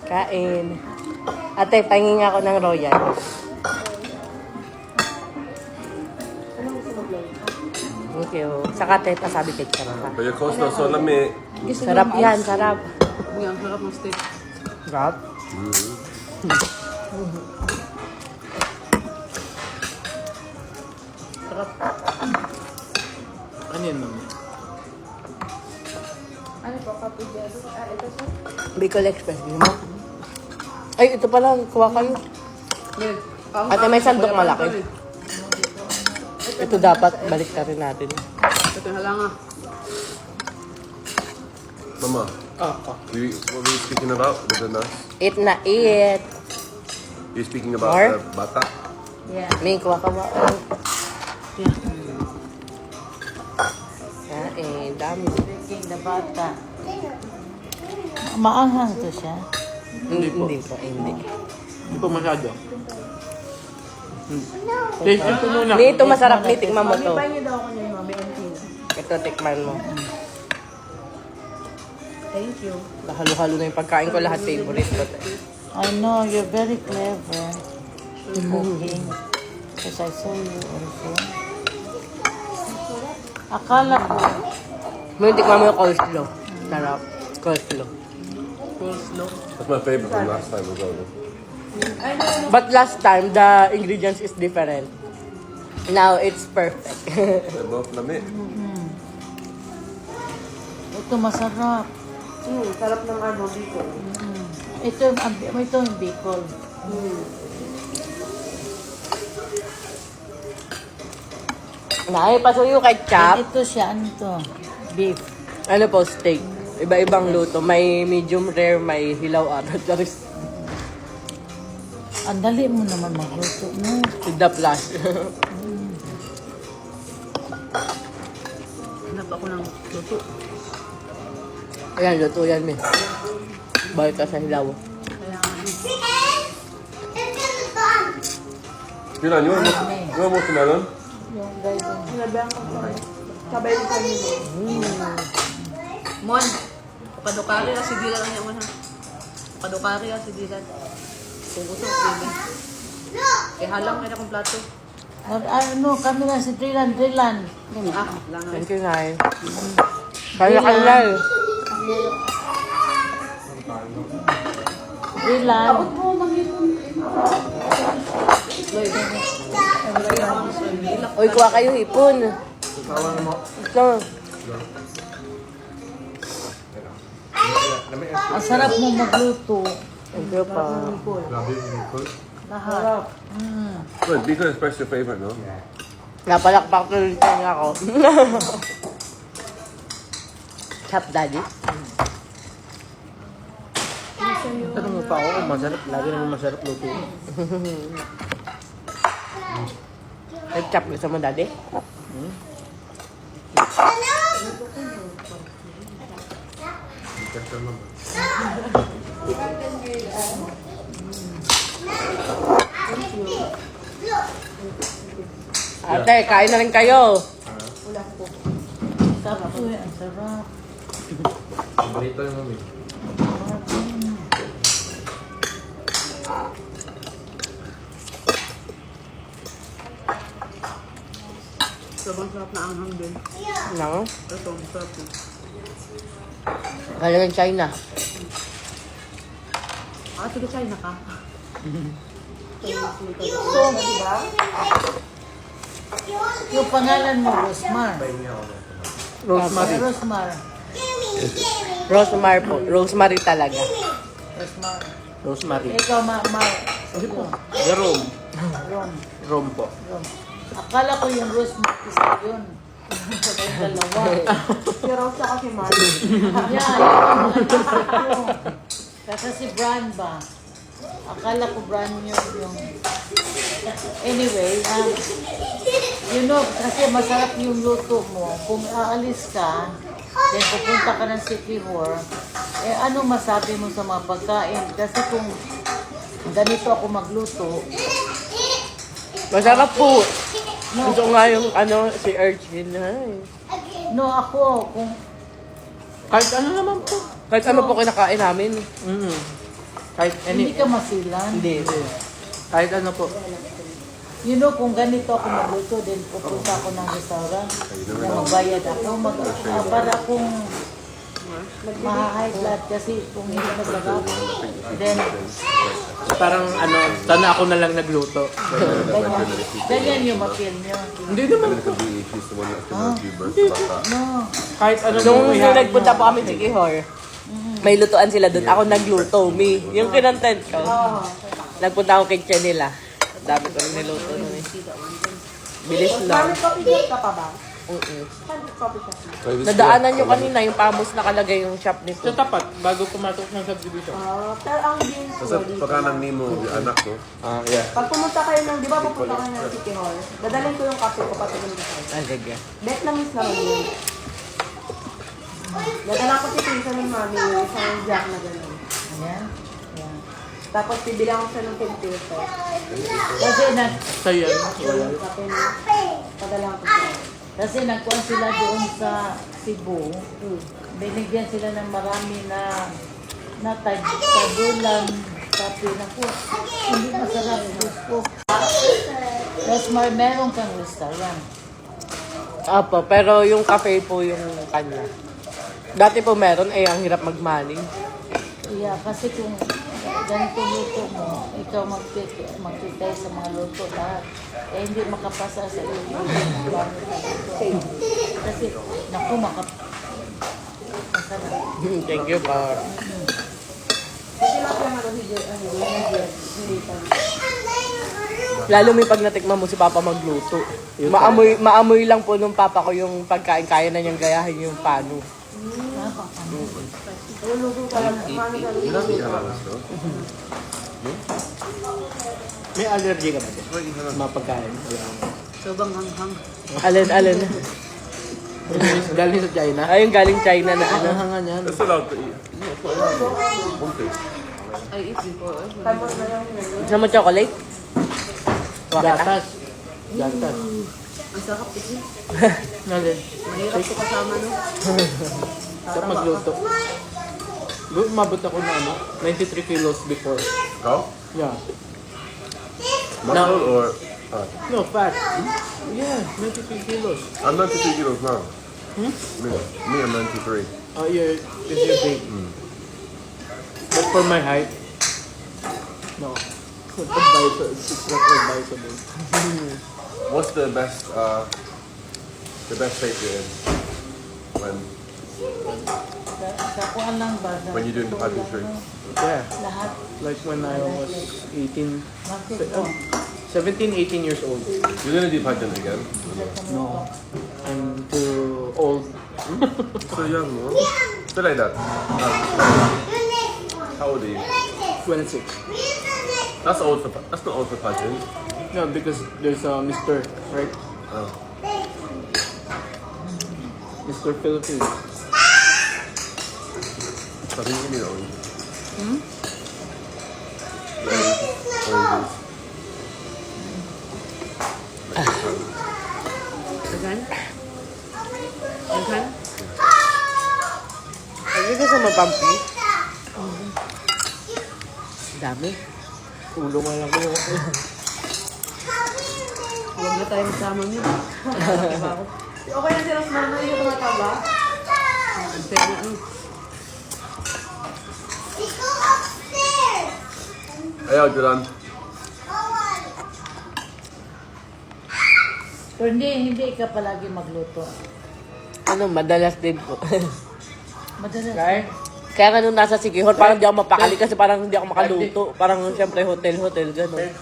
Kain. Ate, pahingin ako ng royal. Thank you. Saka ate, pasabi cake ka na. Kaya coleslaw so lami. Sarap yan, sarap. Ang sarap ng steak. Sarap? Sarap. Ano yan, mami? Ano po, kapidero? Ito po. Bicol Express, di mo? Ay, ito pala, kuha kayo. Ate, may sandok malaki. Ito dapat, balik na rin natin. Ito yung halanga. Mama, what were you speaking about with the nurse? Eat na eat. You're speaking about More? the bata? Yeah. May kuha ka ba? Kain, dami. King na bata. Maanghang to siya. Hindi po, hindi. Hindi pa masyado. Taste ito muna. Ni, ito masarap ni, tikman mo to. Pahingi daw ako niya, Mami Antina. Ito, tikman mo. Thank you. Halo-halo na yung pagkain ko, lahat favorite ko. I know, you're very clever. Cooking. Because I saw you also. Akala ko, May tikman mo yung coleslaw. Sarap. Coleslaw. Coleslaw. That's my favorite from last time as well. But last time, the ingredients is different. Now, it's perfect. They're both lami. ito masarap. Sarap ng ano dito. Ito yung Bicol. Nay, pasuyo ketchup. Ito siya, ano to? Beef. Ano po, steak. Iba-ibang luto. May medium rare, may hilaw at charis. Ang dali mo naman magluto mo. With the plus. Hanap ako ng luto. Ayan, luto yan, me. Balik ka sa hilaw. Kaya ano. Pilan, you want watermelon? Yung guys, Sinabihan ko po. Sabay ko kanino. Mon, kadukari kasi dilan lang yan, ha? Kadukari kasi dilan. Kung gusto, pili. Kaya halang kayo na kong plato. ano, kami na si Drilan. Ah, lang nga. Thank you, Nay. Kaya ka lang. Drilan. Uy, kuha kayo hipon. Ito. Ang sarap mo magluto. Thank you pa. Lahat. Good, Bicol Express your favorite, no? Napalakpak na rin niya ako. Chop, daddy. Tanong mo pa ako kung masarap. Lagi naman masarap luto. Chop, gusto mo, daddy? Ate, kain na rin kayo. Sarap po yan. Ang sarap. Balita yung mami. Sobrang sarap na anghang din. Nang, Ito, sarap din. galing China. Ah, sige, China ka. Yung pangalan mo, Rosmar. Rosemary. Rosmar. Rosemary po. Rosemary talaga. Rosmar. Rosemary. Ikaw, Jerome. Rom. Rome po. Rom. Akala ko yung Rosmar isa yun. Yung dalawa. Si Rose tsaka si Mari. Yan, yung isip ko. Kasi si Bran ba? Akala ko Bran yung... Anyway, you know, kasi masarap yung luto mo. Kung aalis ka, then pupunta ka ng City Hall, eh ano masabi mo sa mga pagkain? Kasi kung ganito ako magluto, Masarap po. Gusto ko nga yung ano, si Urchin. Ay. no ako, kung Kahit ano naman po. Kahit ano po kinakain namin. Kahit Hindi ka masilan. Hindi. Kahit ano po. You know, kung ganito ako magluto, din pupunta ako ng restaurant na magbayad ako, para akong ma-high blood kasi kung hindi maglagaw, then Parang ano, sana ako na lang nagluto. ganyan yung mapil nyo. Hindi naman po. She's the one that's gonna give birth to Bata. No. Kahit ano Nung ihain nagpunta nyo. po kami sa Kihor, may lutuan sila doon. Ako nagluto, me. Yung kinontent ko. Nagpunta ako kay Chanila. Dami ko rin niluto nun eh. Bilis lang. Mami, coffee shop ka pa ba? Mm-mm. Saan coffee shop? Nadaanan nyo kanina yung pamos nakalagay yung shop nito. Sa tapat, bago pumasok ng subdivision. Pero ang beans Sa pagkanang Nemo, yung anak ko. Yeah. pag pumunta kayo ng, di ba pupunta kayo ng City Hall, dadalhin ko yung kape ko pati yung kape. Ah, sige. Vietnamese naman yun. Dadala ko si Pinsa ng mami yung isang jack na gano'n. Ayan. Ayan. Tapos bibilang ko siya ng 10 pesos. Kasi, So yan. Yung kape na, padala ko siya. kasi nagkuhan sila doon sa Cebu. Binigyan sila ng marami na tagulan, kape na po. Hindi masarap. Gusto. Tapos meron kang restaurant. Apo, pero yung cafe po yung kanya. Dati po meron, eh ang hirap mag-money. Yeah, kasi kung ganito luto mo, ikaw magkitay sa mga luto lahat. Eh, hindi makapasa sa iyo yung plano na luto. Kasi, naku, masarap. Thank you po. Kasi lang siya nga si Nathan. Lalo may pag natikman mo si Papa magluto. Maamoy lang po nung Papa ko yung pagkain. Kaya na niyang gayahin yung pano. Luluto ka lang. Mami ka May allergy ka ba? Mga pagkain. Sobrang hanghang. Alin. Galing sa China. Ay, yung galing China na ano. Ang hanga niyan. That's allowed to eat. Okay. I eat before. Tapos na lang yun. Gusto mo chocolate? Gatas. Gatas. Ang sarap ito. Nalin. Mahirap ito kasama, no? Sarap magluto. Umabot ako na ano, 93 kilos before. Ikaw? Yeah. Muscle or fat? No, fat. Yeah, 93 kilos. I'm 93 kilos now. Hmm? Me, I'm 93. Yeah, if you're big. But for my height, no. It's not advisable. It's not advisable. What's the best shape you're in? Sa kuhan lang ba? When you're doing the pageantry? Yeah, Lahat. like when I was 18, Bakit po? 17, 18 years old. You're gonna do pageant again? No, I'm too old. So young, no? Still like that. How old are you? 26. That's old for. That's not old for pageant. No, because there's a Mr. Right? Oh. Mr. Philippines. So I think you need orange. Dagan? Dagan? Ay, gusto mo pampi? Dami. Ulo mo lang ko. Huwag na tayo magsama niyo. Okay na si Rosmar na yung tumataba? Pero ano? Ayaw, Julan. Pero hindi ka palagi magluto. Ano, madalas din po. Madalas. Kaya nga nung nasa Sikihor, parang di ako mapakali kasi parang hindi ako makaluto. Parang siyempre hotel, gano'n.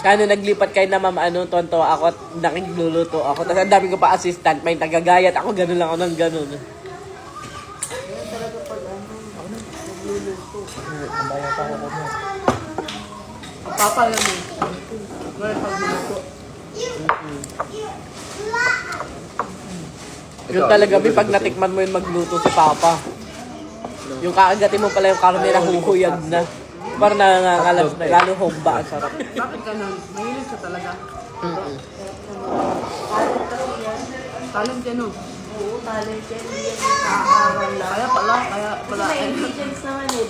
Kaya nung naglipat kayo na mama, tonto ako at nakigluluto ako. Tapos ang dami ko pa assistant, may tagagayat. Ako gano'n lang ako ng gano'n. Ang papa lang eh. Well, pag minuto. Yun talaga, may pag natikman mo yun magluto si Papa. Yung kaagatin mo pala yung karne na huhuyag na. Parang nangangalas na, lalo humba, ang sarap. Bakit ganun? Mahilig siya talaga. Talent yan, no? Oo, talent yan. Hindi yan nakakaral lang. Kaya pala. Kasi may ingredients naman eh.